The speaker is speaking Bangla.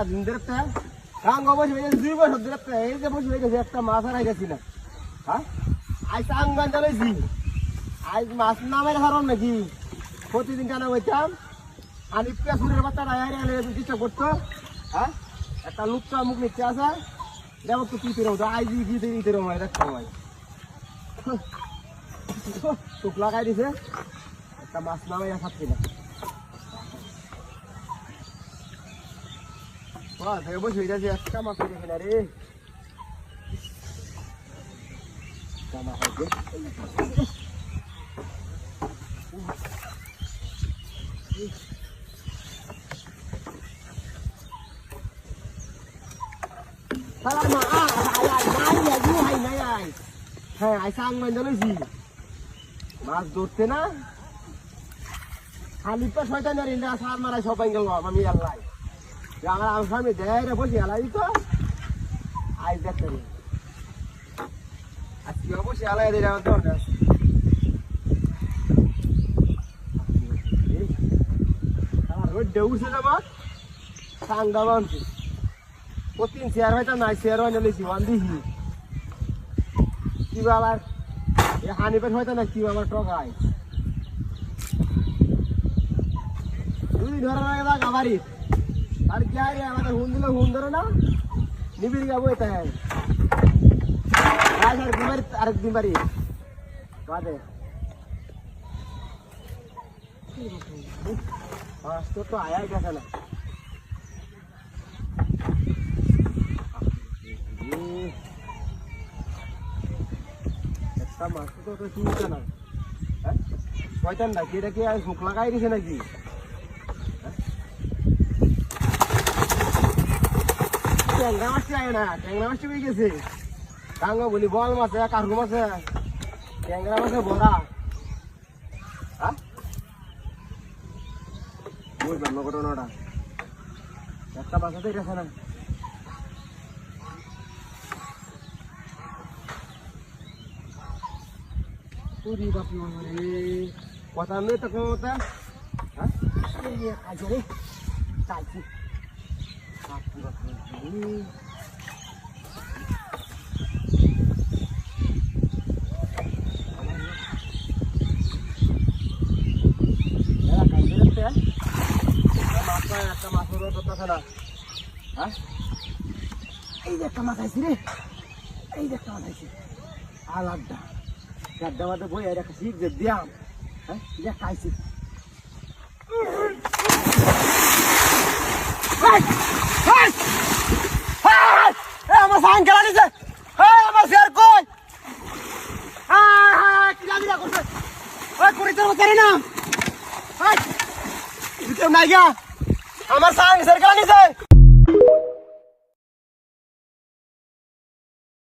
দিন ধরে কাঙ্গ বসে হয়ে 2 বছর ধরে এই যে বসে হয়ে একটা মাছ হারাই গেছি না হ্যাঁ আজ আঙ্গান চালাইছি আজ মাছ নামের হারণ নাকি প্রতিদিন কেন বলতাম আমি পেছনের বাচ্চাটা চেষ্টা করতো হ্যাঁ একটা লুকটা মুখ নিচ্ছে আসা দেখো তো কি তেরো আজ গিয়ে তেরো হয় দেখ সময় চোখ লাগাই দিছে একটা মাছ নামাই খাচ্ছি না বসে যাচ্ছে একটা মাছ দেখে না রে হ্যাঁ আইসা আঙ্গান জ্বালাইছি মাছ ধরতে না খালি পা শয়তান সার মারাই সবাই গেল আমি আল্লাহ আমার সামনে দেয় বসে আলাই তো আজ দেখতে আজকে অবশ্যই আলাই দিলে আমার দরকার উঠছে যাবার সাংগা মানছে ও 3 শেয়ার হয়তো নাই শেয়ার হয় নিয়েছি ওয়ান দিহি কিবা আবার হানিপের হয়তো না কিবা আমার টকায় 2 দিন ধরে গাবারি আর কি আরে আমাদের হুন দিলে হুন ধরে না নিবিড় যাবো এটা আরেকদিন বাড়ি বাদে তো আয়া গেছে না একটা মাছ তো চিনছে না হ্যাঁ শয়তান নাকি এটা কি আর মুখ লাগাই দিছে নাকি ট্যাংরা মাছটি আয় না ট্যাংরা মাছটি পেয়ে গেছে কাঙ্গা বলি বল মাছে কার্গো মাছে ট্যাংরা মাছে ভরা হ্যাঁ বুঝলাম না ঘটনাটা একটা বাসাতেই গেছে না কথা নেই তো কথা হ্যাঁ আজ রে চাইছি একটা মাছ করতেছে না হ্যাঁ এই যে একটা মাছ আইছি রে এই যে একটা মাছ আইছি আর আড্ডা গাড্ডা মাঠে বই আর একটা শিখ যে দিয়াম হ্যাঁ যে খাইছি আমার সাইন খেলা দিছে আমার শেয়ার কই কিলা করছে করিতে পারি না নাই গা আমার সাইন শেয়ার খেলা দিছে